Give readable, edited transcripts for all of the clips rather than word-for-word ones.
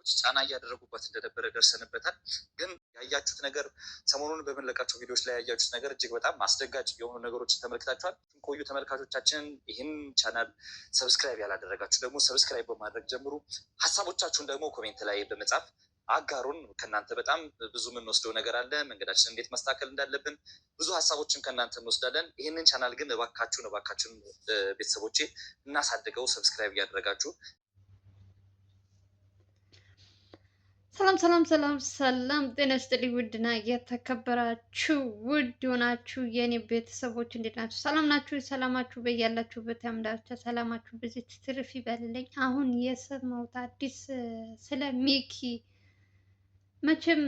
ሚዲያዎች ጫና እያደረጉበት እንደነበረ ደርሰንበታል። ግን ያያችሁት ነገር ሰሞኑን በምንለቃቸው ቪዲዮዎች ላይ ያያችሁት ነገር እጅግ በጣም አስደንጋጭ የሆኑ ነገሮችን ተመልክታችኋል። ቆዩ ተመልካቾቻችን፣ ይህን ቻናል ሰብስክራይብ ያላደረጋችሁ ደግሞ ሰብስክራይብ በማድረግ ጀምሩ። ሀሳቦቻችሁን ደግሞ ኮሜንት ላይ በመጻፍ አጋሩን። ከእናንተ በጣም ብዙ የምንወስደው ነገር አለ። መንገዳችን እንዴት ማስተካከል እንዳለብን ብዙ ሀሳቦችን ከእናንተ እንወስዳለን። ይህንን ቻናል ግን እባካችሁን ቤተሰቦቼ እናሳድገው። ሰብስክራይብ እያደረጋችሁ ሰላም ጤና ይስጥልኝ። ውድና የተከበራችሁ ውድ የሆናችሁ የኔ ቤተሰቦች እንዴት ናችሁ? ሰላም ናችሁ? ሰላማችሁ በያላችሁበት ያምዳችሁ። ሰላማችሁ በዚህ ትርፍ ይበልልኝ። አሁን የሰማሁት አዲስ ስለ ሚኪ መቼም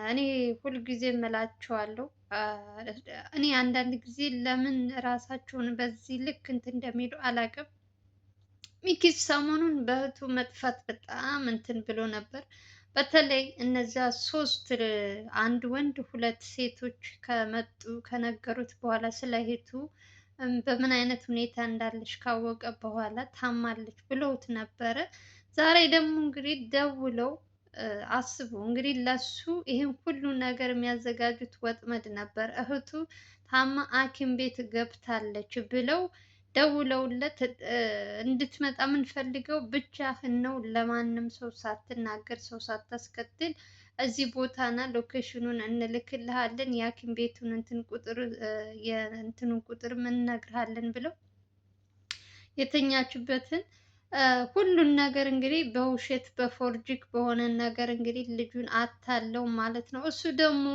እኔ ሁልጊዜ እምላችኋለሁ። እኔ አንዳንድ ጊዜ ለምን ራሳቸውን በዚህ ልክ እንትን እንደሚሉ አላውቅም። ሚኪ ሰሞኑን በእህቱ መጥፋት በጣም እንትን ብሎ ነበር። በተለይ እነዚያ ሶስት አንድ ወንድ ሁለት ሴቶች ከመጡ ከነገሩት በኋላ ስለ እህቱ በምን አይነት ሁኔታ እንዳለች ካወቀ በኋላ ታማለች ብለውት ነበረ። ዛሬ ደግሞ እንግዲህ ደውለው አስቡ እንግዲህ ለሱ ይህን ሁሉ ነገር የሚያዘጋጁት ወጥመድ ነበር። እህቱ ታማ ሐኪም ቤት ገብታለች ብለው ደውለውለት እንድትመጣ የምንፈልገው ብቻህን ነው፣ ለማንም ሰው ሳትናገር ሰው ሳታስከትል እዚህ ቦታና ሎኬሽኑን እንልክልሃለን፣ የሐኪም ቤቱን የእንትኑን ቁጥር እንነግርሃለን ብለው የተኛችበትን ሁሉን ነገር እንግዲህ በውሸት በፎርጂክ በሆነ ነገር እንግዲህ ልጁን አታለው ማለት ነው። እሱ ደግሞ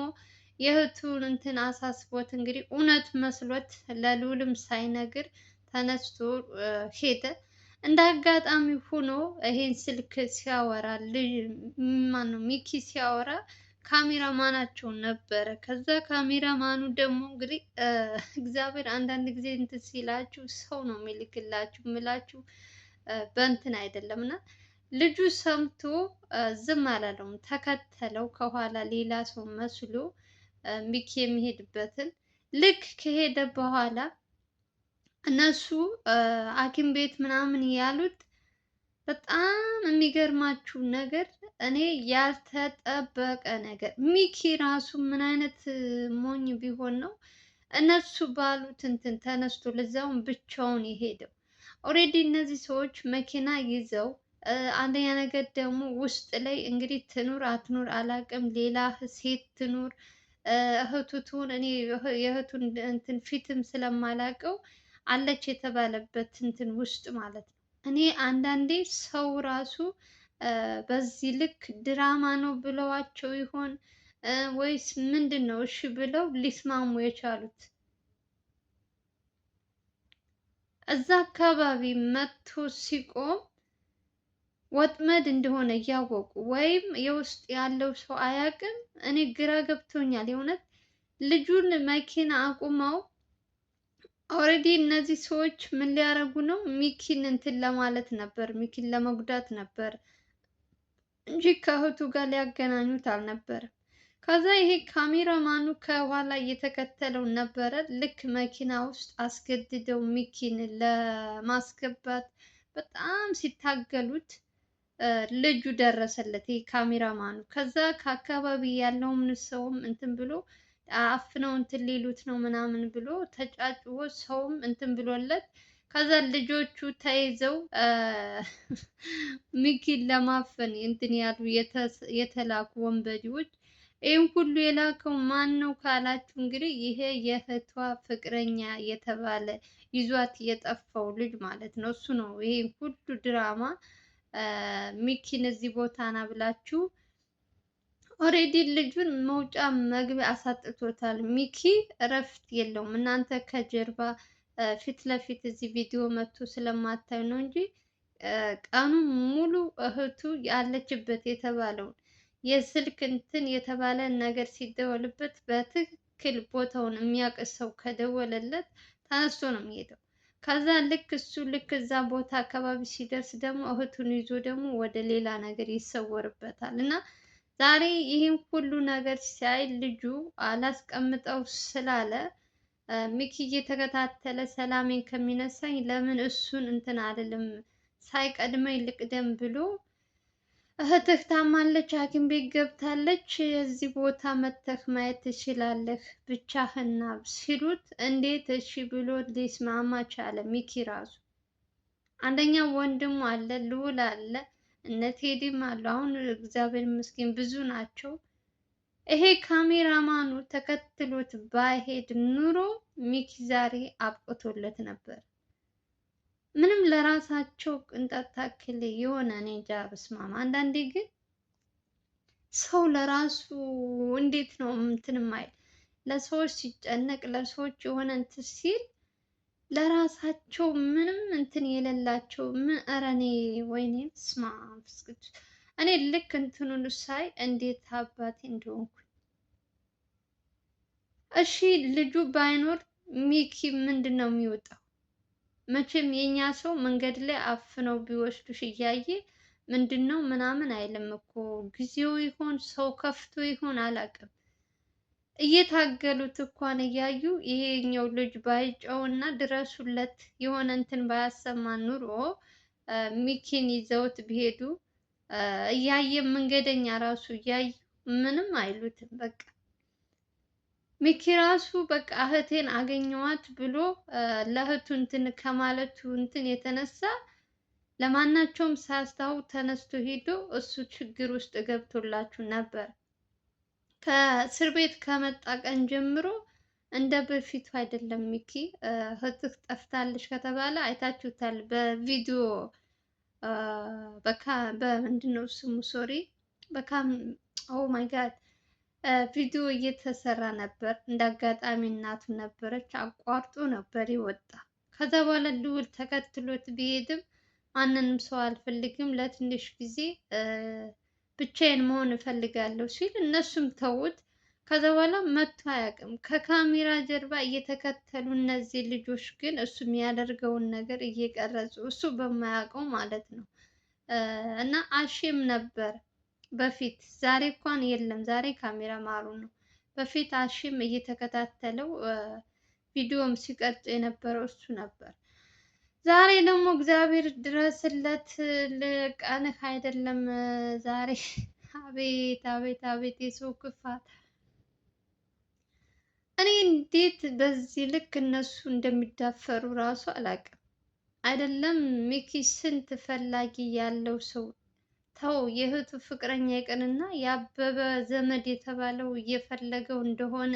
የእህቱን እንትን አሳስቦት እንግዲህ እውነት መስሎት ለልዑልም ሳይነግር ተነስቶ ሄደ። እንደ አጋጣሚ ሆኖ ይሄን ስልክ ሲያወራ ማነው ሚኪ ሲያወራ ካሜራማናቸው ነበረ። ከዛ ካሜራማኑ ደግሞ እንግዲህ እግዚአብሔር አንዳንድ ጊዜ እንትን ሲላችሁ ሰው ነው የሚልክላችሁ ምላችሁ በእንትን አይደለም። እና ልጁ ሰምቶ ዝም አላለውም፣ ተከተለው ከኋላ ሌላ ሰው መስሎ ሚኪ የሚሄድበትን ልክ ከሄደ በኋላ እነሱ ሐኪም ቤት ምናምን ያሉት በጣም የሚገርማችሁ ነገር እኔ ያልተጠበቀ ነገር ሚኪ ራሱ ምን አይነት ሞኝ ቢሆን ነው እነሱ ባሉት እንትን ተነስቶ ለዛውም ብቻውን የሄደው። ኦሬዲ እነዚህ ሰዎች መኪና ይዘው አንደኛ ነገር ደግሞ ውስጥ ላይ እንግዲህ ትኑር አትኑር አላውቅም፣ ሌላ ሴት ትኑር እህቱ ትሁን፣ እኔ የእህቱን እንትን ፊትም ስለማላውቀው አለች የተባለበት እንትን ውስጥ ማለት ነው። እኔ አንዳንዴ ሰው ራሱ በዚህ ልክ ድራማ ነው ብለዋቸው ይሆን ወይስ ምንድን ነው እሺ ብለው ሊስማሙ የቻሉት? እዛ አካባቢ መጥቶ ሲቆም ወጥመድ እንደሆነ እያወቁ ወይም የውስጥ ያለው ሰው አያውቅም። እኔ ግራ ገብቶኛል የእውነት። ልጁን መኪና አቁመው ኦልሬዲ እነዚህ ሰዎች ምን ሊያደርጉ ነው? ሚኪን እንትን ለማለት ነበር፣ ሚኪን ለመጉዳት ነበር እንጂ ከእህቱ ጋር ሊያገናኙት አልነበረም። ከዛ ይሄ ካሜራማኑ ከኋላ እየተከተለው ነበረ። ልክ መኪና ውስጥ አስገድደው ሚኪን ለማስገባት በጣም ሲታገሉት ልጁ ደረሰለት፣ ይሄ ካሜራማኑ። ከዛ ከአካባቢ ያለውም ሰውም እንትን ብሎ አፍነው እንትን ሊሉት ነው ምናምን ብሎ ተጫጭቦ ሰውም እንትን ብሎለት ከዛ ልጆቹ ተይዘው ሚኪን ለማፈን እንትን ያሉ የተላኩ ወንበዴዎች። ይህም ሁሉ የላከው ማን ነው ካላችሁ እንግዲህ ይሄ የእህቷ ፍቅረኛ የተባለ ይዟት የጠፋው ልጅ ማለት ነው። እሱ ነው ይሄ ሁሉ ድራማ ሚኪን እዚህ ቦታ ና ብላችሁ ኦሬዲ ልጁን መውጫ መግቢያ አሳጥቶታል። ሚኪ እረፍት የለውም። እናንተ ከጀርባ ፊት ለፊት እዚህ ቪዲዮ መጥቶ ስለማታዩ ነው እንጂ ቀኑ ሙሉ እህቱ ያለችበት የተባለውን የስልክ እንትን የተባለ ነገር ሲደወልበት በትክክል ቦታውን የሚያውቅ ሰው ከደወለለት ተነስቶ ነው የሚሄደው። ከዛ ልክ እዛ ቦታ አካባቢ ሲደርስ ደግሞ እህቱን ይዞ ደግሞ ወደ ሌላ ነገር ይሰወርበታል። እና ዛሬ ይህን ሁሉ ነገር ሲያይ ልጁ አላስቀምጠው ስላለ ሚኪ እየተከታተለ ሰላሜን ከሚነሳኝ ለምን እሱን እንትን አልልም ሳይቀድመኝ ልቅደም ብሎ እህትህ ታማለች፣ ሐኪም ቤት ገብታለች፣ እዚህ ቦታ መተህ ማየት ትችላለህ፣ ብቻህን ና ሲሉት እንዴት እሺ ብሎ ሊስማማ ቻለ? ሚኪ ራሱ አንደኛ ወንድሙ አለ፣ ልዑል አለ፣ እነ ቴዲም አሉ። አሁን እግዚአብሔር ይመስገን ብዙ ናቸው። ይሄ ካሜራማኑ ተከትሎት ባይሄድ ኑሮ ሚኪ ዛሬ አብቅቶለት ነበር። ምንም ለራሳቸው ቅንጣት ታክል የሆነ እኔ እንጃ። በስማም አንዳንዴ ግን ሰው ለራሱ እንዴት ነው እንትን የማይል? ለሰዎች ሲጨነቅ ለሰዎች የሆነ እንትን ሲል ለራሳቸው ምንም እንትን የሌላቸው ምን ኧረ እኔ ወይኔ ስማ ፍስክት እኔ ልክ እንትኑን ሳይ እንዴት አባቴ እንደሆንኩ። እሺ ልጁ ባይኖር ሚኪ ምንድን ነው የሚወጣው? መቼም የኛ ሰው መንገድ ላይ አፍነው ቢወስዱሽ እያየ ምንድን ነው ምናምን አይልም እኮ። ጊዜው ይሆን ሰው ከፍቶ ይሆን አላውቅም። እየታገሉት እንኳን እያዩ ይሄኛው ልጅ ባይጨውና ድረሱለት የሆነ እንትን ባያሰማ ኑሮ ሚኪን ይዘውት ቢሄዱ እያየ መንገደኛ ራሱ እያዩ ምንም አይሉትም። በቃ ሚኪ ራሱ በቃ እህቴን አገኘዋት ብሎ ለእህቱ እንትን ከማለቱ እንትን የተነሳ ለማናቸውም ሳያስታው ተነስቶ ሄዶ እሱ ችግር ውስጥ ገብቶላችሁ ነበር። ከእስር ቤት ከመጣ ቀን ጀምሮ እንደ በፊቱ አይደለም። ሚኪ እህትህ ጠፍታለች ከተባለ አይታችሁታል በቪዲዮ በምንድን ነው ስሙ ሶሪ በካም ኦ ማይ ጋድ ቪዲዮ እየተሰራ ነበር። እንደ አጋጣሚ እናቱ ነበረች፣ አቋርጦ ነበር የወጣ። ከዛ በኋላ ልዑል ተከትሎት ቢሄድም ማንንም ሰው አልፈልግም ለትንሽ ጊዜ ብቻዬን መሆን እፈልጋለሁ ሲል እነሱም ተውት። ከዛ በኋላ መጥቶ አያውቅም። ከካሜራ ጀርባ እየተከተሉ እነዚህ ልጆች ግን እሱ የሚያደርገውን ነገር እየቀረጹ እሱ በማያውቀው ማለት ነው። እና አሼም ነበር በፊት፣ ዛሬ እንኳን የለም። ዛሬ ካሜራ ማሩ ነው። በፊት አሼም እየተከታተለው ቪዲዮም ሲቀርጽ የነበረው እሱ ነበር። ዛሬ ደግሞ እግዚአብሔር ድረስለት ልቀንህ አይደለም ዛሬ። አቤት አቤት አቤት የሰው ክፋት! እኔ እንዴት በዚህ ልክ እነሱ እንደሚዳፈሩ ራሱ አላውቅም። አይደለም ሚኪ ስንት ፈላጊ ያለው ሰው ተው፣ የእህቱ ፍቅረኛ ይቅርና የአበበ ዘመድ የተባለው እየፈለገው እንደሆነ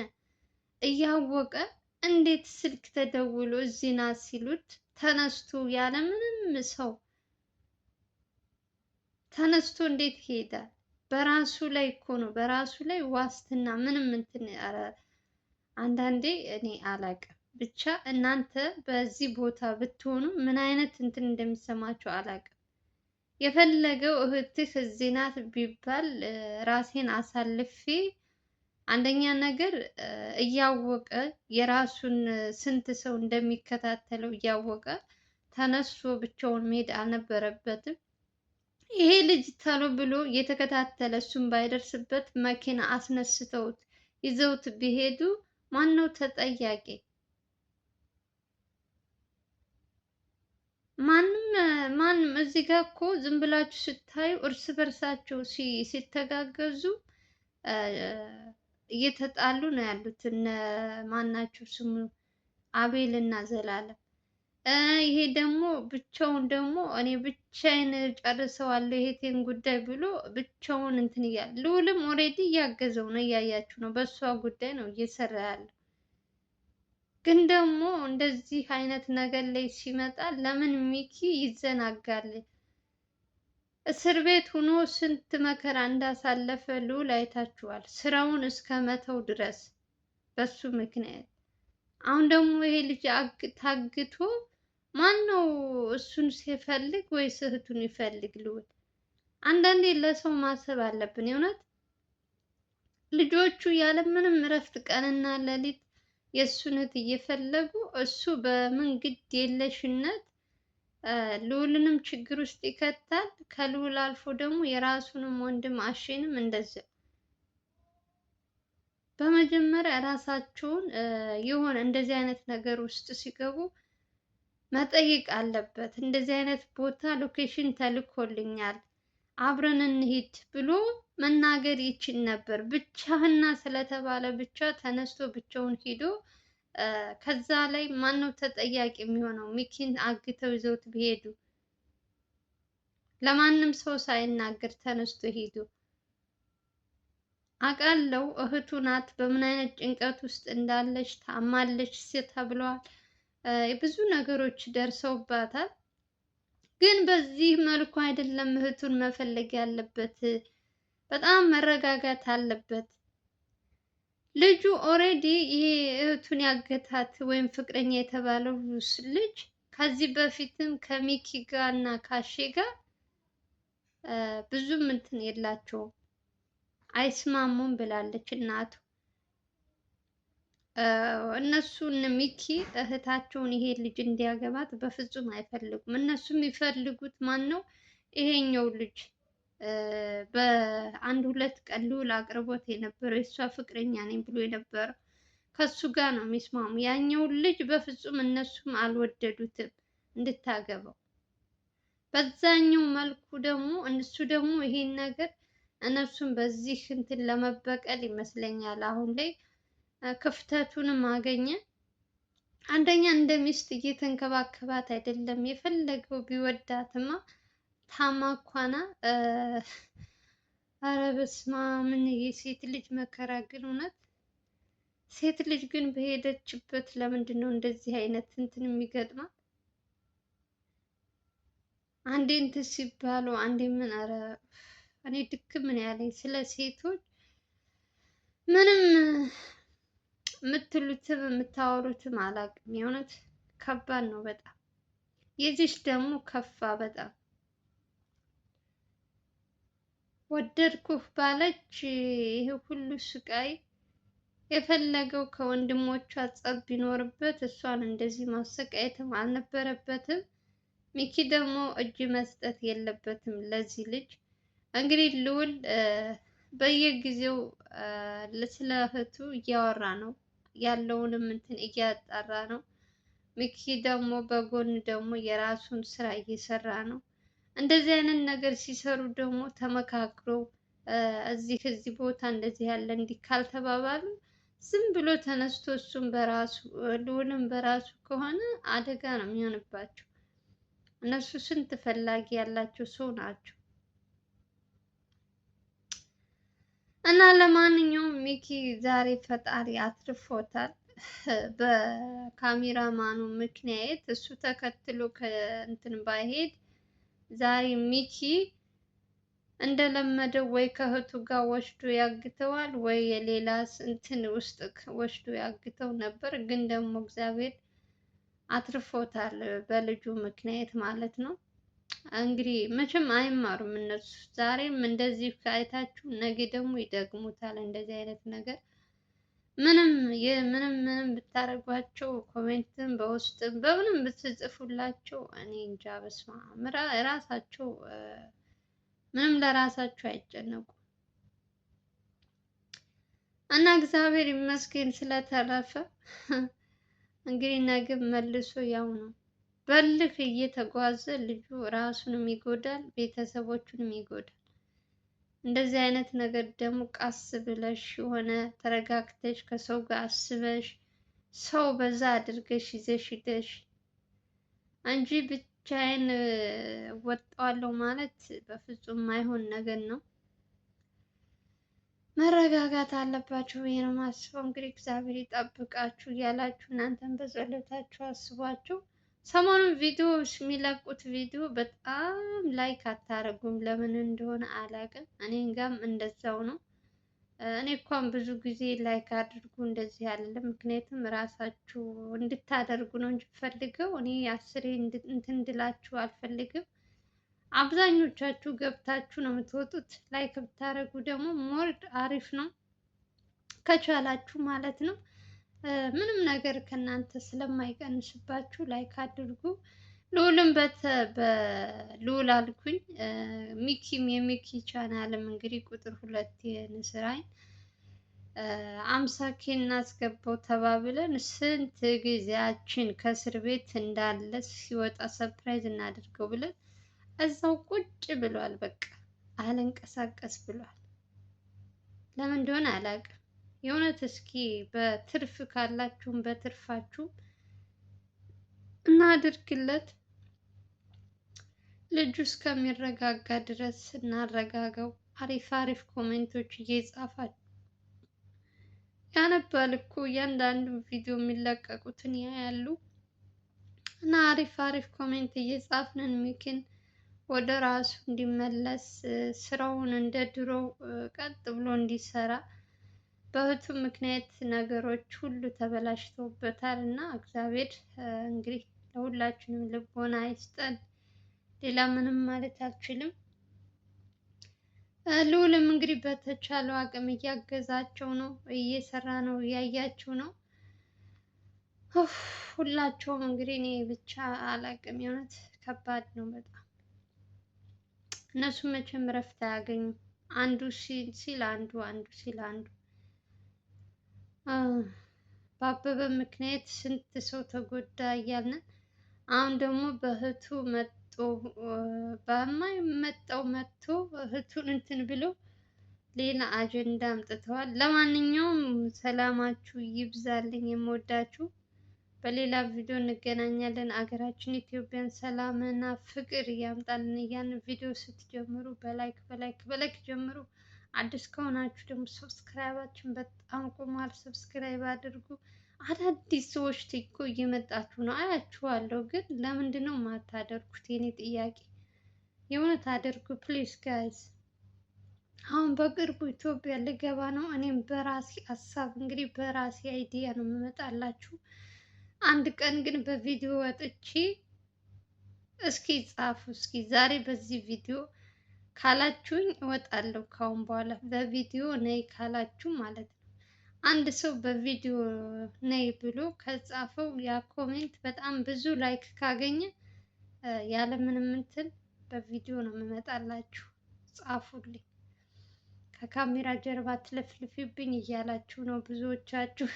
እያወቀ እንዴት ስልክ ተደውሎ እዚህ ና ሲሉት ተነስቶ ያለ ምንም ሰው ተነስቶ እንዴት ይሄዳል? በራሱ ላይ እኮ ነው፣ በራሱ ላይ ዋስትና ምንም እንትን። አንዳንዴ እኔ አላቅም ብቻ እናንተ በዚህ ቦታ ብትሆኑ ምን አይነት እንትን እንደሚሰማቸው አላቅም። የፈለገው እህትህ እዚህ ናት ቢባል ራሴን አሳልፌ አንደኛ ነገር እያወቀ የራሱን ስንት ሰው እንደሚከታተለው እያወቀ ተነስቶ ብቻውን መሄድ አልነበረበትም። ይሄ ልጅ ተሎ ብሎ እየተከታተለ እሱም ባይደርስበት መኪና አስነስተውት ይዘውት ቢሄዱ ማነው ተጠያቂ? ማንም። እዚህ ጋር እኮ ዝም ብላችሁ ስታዩ እርስ በርሳቸው ሲተጋገዙ እየተጣሉ ነው ያሉት። እነ ማናቸው ስሙ አቤል እና ዘላለም። ይሄ ደግሞ ብቻውን ደግሞ እኔ ብቻዬን ጨርሰዋለሁ የእህቴን ጉዳይ ብሎ ብቻውን እንትን እያለ፣ ልዑልም ኦልሬዲ እያገዘው ነው፣ እያያችሁ ነው። በእሷ ጉዳይ ነው እየሰራ ያለው። ግን ደግሞ እንደዚህ አይነት ነገር ላይ ሲመጣ ለምን ሚኪ ይዘናጋል? እስር ቤት ሆኖ ስንት መከራ እንዳሳለፈ ልዑል አይታችኋል። ስራውን እስከ መተው ድረስ በሱ ምክንያት። አሁን ደግሞ ይሄ ልጅ ታግቶ ማን ነው እሱን ሲፈልግ ወይስ እህቱን ይፈልግ? ልዑል አንዳንዴ ለሰው ማሰብ አለብን። የእውነት ልጆቹ ያለምንም እረፍት ቀንና ሌሊት የእሱን እህት እየፈለጉ እሱ በምን ግድ የለሽነት ልዑልንም ችግር ውስጥ ይከታል። ከልዑል አልፎ ደግሞ የራሱንም ወንድም አሼንም እንደዚያ። በመጀመሪያ ራሳቸውን የሆነ እንደዚህ አይነት ነገር ውስጥ ሲገቡ መጠየቅ አለበት። እንደዚህ አይነት ቦታ ሎኬሽን ተልኮልኛል፣ አብረን እንሂድ ብሎ መናገር ይችል ነበር። ብቻህና ስለተባለ ብቻ ተነስቶ ብቻውን ሂዶ ከዛ ላይ ማነው ተጠያቂ የሚሆነው? ሚኪን አግተው ይዘውት ቢሄዱ ለማንም ሰው ሳይናገር ተነስቶ ሄዶ አውቃለሁ። እህቱ ናት። በምን አይነት ጭንቀት ውስጥ እንዳለች ታማለች ተብለዋል። ብዙ ነገሮች ደርሰውባታል። ግን በዚህ መልኩ አይደለም እህቱን መፈለግ ያለበት። በጣም መረጋጋት አለበት። ልጁ ኦሬዲ ይሄ እህቱን ያገታት ወይም ፍቅረኛ የተባለው ልጅ ከዚህ በፊትም ከሚኪ ጋር እና ካሼ ጋር ብዙም እንትን የላቸውም፣ አይስማሙም ብላለች እናቱ። እነሱን ሚኪ እህታቸውን ይሄ ልጅ እንዲያገባት በፍጹም አይፈልጉም። እነሱ የሚፈልጉት ማን ነው? ይሄኛው ልጅ በአንድ ሁለት ቀን ልዑል አቅርቦት የነበረው የእሷ ፍቅረኛ ነኝ ብሎ የነበረው ከሱ ጋር ነው የሚስማሙ። ያኛውን ልጅ በፍጹም እነሱም አልወደዱትም እንድታገባው። በዛኛው መልኩ ደግሞ እነሱ ደግሞ ይሄን ነገር እነሱም በዚህ እንትን ለመበቀል ይመስለኛል አሁን ላይ ክፍተቱንም አገኘ። አንደኛ እንደ ሚስት እየተንከባከባት አይደለም። የፈለገው ቢወዳትማ ታማኳና ኧረ በስመ አብ! ምን የሴት ልጅ መከራ ግን እውነት። ሴት ልጅ ግን በሄደችበት ለምንድን ነው እንደዚህ አይነት እንትን የሚገጥማት? አንዴ እንትን ሲባሉ አንዴ ምን! ኧረ እኔ ድክም ምን ያለኝ ስለ ሴቶች ምንም የምትሉትም የምታወሩትም አላውቅም። የእውነት ከባድ ነው በጣም። የዚች ደግሞ ከፋ በጣም። ወደድኩህ ባለች ይሄ ሁሉ ስቃይ። የፈለገው ከወንድሞቿ ጸብ ቢኖርበት እሷን እንደዚህ ማሰቃየትም አልነበረበትም። ሚኪ ደግሞ እጅ መስጠት የለበትም ለዚህ ልጅ። እንግዲህ ልዑል በየጊዜው ስለ እህቱ እያወራ ነው ያለውንም እንትን እያጣራ ነው። ሚኪ ደግሞ በጎን ደግሞ የራሱን ስራ እየሰራ ነው። እንደዚህ አይነት ነገር ሲሰሩ ደግሞ ተመካክረው እዚህ ቦታ እንደዚህ ያለ እንዲህ ካልተባባሉ ዝም ብሎ ተነስቶ እሱም በራሱ ልዑልም በራሱ ከሆነ አደጋ ነው የሚሆንባቸው። እነሱ ስንት ፈላጊ ያላቸው ሰው ናቸው። እና ለማንኛውም ሚኪ ዛሬ ፈጣሪ አትርፎታል። በካሜራማኑ ምክንያት እሱ ተከትሎ ከእንትን ባይሄድ ዛሬ ሚኪ እንደለመደው ወይ ከእህቱ ጋር ወስዶ ያግተዋል ወይ የሌላ እንትን ውስጥ ወስዶ ያግተው ነበር። ግን ደግሞ እግዚአብሔር አትርፎታል በልጁ ምክንያት ማለት ነው። እንግዲህ መቼም አይማሩም እነሱ። ዛሬም እንደዚህ አይታችሁ ነገ ደግሞ ይደግሙታል እንደዚህ አይነት ነገር። ምንም ብታደርጓቸው ኮሜንትም በውስጥም በምንም ብትጽፉላቸው እኔ እንጃ በስመ አብ ራሳቸው ምንም ለራሳቸው አይጨነቁ እና እግዚአብሔር ይመስገን ስለተረፈ። እንግዲህ ነገ መልሶ ያው ነው በልክ እየተጓዘ ልጁ ራሱንም ይጎዳል፣ ቤተሰቦቹንም ይጎዳል። እንደዚህ አይነት ነገር ደግሞ ቀስ ብለሽ የሆነ ተረጋግተሽ ከሰው ጋር አስበሽ ሰው በዛ አድርገሽ ይዘሽ ሂደሽ እንጂ ብቻዬን ወጣዋለሁ ማለት በፍጹም ማይሆን ነገር ነው። መረጋጋት አለባችሁ ብዬ ነው የማስበው። እንግዲህ እግዚአብሔር ይጠብቃችሁ እያላችሁ እናንተን በጸሎታችሁ አስቧቸው። ሰሞኑን ቪዲዮ የሚለቁት ቪዲዮ በጣም ላይክ አታረጉም፣ ለምን እንደሆነ አላውቅም። እኔ ጋም እንደዛው ነው። እኔ እንኳን ብዙ ጊዜ ላይክ አድርጉ እንደዚህ ያለ ምክንያቱም ራሳችሁ እንድታደርጉ ነው እንጂ ፈልገው እኔ አስሬ እንትን እንድላችሁ አልፈልግም። አብዛኞቻችሁ ገብታችሁ ነው የምትወጡት። ላይክ ብታደርጉ ደግሞ ሞር አሪፍ ነው ከቻላችሁ ማለት ነው። ምንም ነገር ከእናንተ ስለማይቀንስባችሁ ላይክ አድርጉ። ልዑልም በልዑል አልኩኝ ሚኪም የሚኪ ቻናልም እንግዲህ ቁጥር 2 የንስራይን 50K እናስገባው ተባብለን ስንት ጊዜያችን ከእስር ቤት እንዳለ ሲወጣ ሰርፕራይዝ እናድርገው ብለን እዛው ቁጭ ብሏል። በቃ አልንቀሳቀስ ብሏል። ለምን እንደሆነ አላውቅም። የእውነት እስኪ በትርፍ ካላችሁም በትርፋችሁ እናድርግለት። ልጁ እስከሚረጋጋ ድረስ እናረጋጋው። አሪፍ አሪፍ ኮሜንቶች እየጻፋችሁ ያነባል እኮ እያንዳንዱ ቪዲዮ የሚለቀቁትን ያያሉ። እና አሪፍ አሪፍ ኮሜንት እየጻፍንን ሚኪን ወደ ራሱ እንዲመለስ ስራውን እንደ ድሮው ቀጥ ብሎ እንዲሰራ በእህቱ ምክንያት ነገሮች ሁሉ ተበላሽተውበታል እና እግዚአብሔር እንግዲህ ለሁላችንም ልቦና አይስጠን። ሌላ ምንም ማለት አልችልም። ልዑልም እንግዲህ በተቻለው አቅም እያገዛቸው ነው፣ እየሰራ ነው፣ እያያቸው ነው። ሁላቸውም እንግዲህ እኔ ብቻ አላቅም። የእውነት ከባድ ነው በጣም። እነሱ መቼም እረፍት አያገኙም። አንዱ ሲል አንዱ፣ አንዱ ሲል አንዱ። በአበበ ምክንያት ስንት ሰው ተጎዳ እያልን አሁን ደግሞ በእህቱ መጦ በማይመጣው መጥቶ እህቱን እንትን ብሎ ሌላ አጀንዳ አምጥተዋል። ለማንኛውም ሰላማችሁ ይብዛልኝ የምወዳችሁ። በሌላ ቪዲዮ እንገናኛለን። አገራችን ኢትዮጵያን ሰላምና ፍቅር እያምጣልን። ያን ቪዲዮ ስትጀምሩ በላይክ ጀምሩ። አዲስ ከሆናችሁ ደግሞ ሰብስክራይባችን በጣም ቆሟል። ሰብስክራይብ አድርጉ። አዳዲስ ሰዎች እኮ እየመጣችሁ ነው አያችኋለሁ፣ ግን ለምንድን ነው የማታደርጉት? የኔ ጥያቄ የእውነት አድርጉ ፕሊዝ ጋይዝ። አሁን በቅርቡ ኢትዮጵያ ልገባ ነው። እኔም በራሴ ሀሳብ እንግዲህ በራሴ አይዲያ ነው የምመጣላችሁ። አንድ ቀን ግን በቪዲዮ ወጥቼ እስኪ ጻፉ። እስኪ ዛሬ በዚህ ቪዲዮ ካላችሁኝ እወጣለሁ። ካሁን በኋላ በቪዲዮ ነይ ካላችሁ ማለት ነው። አንድ ሰው በቪዲዮ ነይ ብሎ ከጻፈው ያ ኮሜንት በጣም ብዙ ላይክ ካገኘ ያለምንም እንትን በቪዲዮ ነው የምመጣላችሁ። ጻፉልኝ። ከካሜራ ጀርባ ትለፍልፊብኝ እያላችሁ ነው ብዙዎቻችሁ።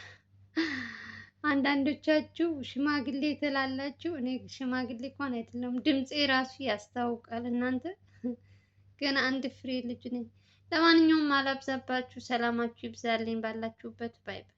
አንዳንዶቻችሁ ሽማግሌ ትላላችሁ። እኔ ሽማግሌ እንኳን አይደለም፣ ድምፄ ራሱ ያስታውቃል። እናንተ ገና አንድ ፍሬ ልጅ ነኝ። ለማንኛውም አላብዛባችሁ። ሰላማችሁ ይብዛልኝ ባላችሁበት። ባይ ባይ።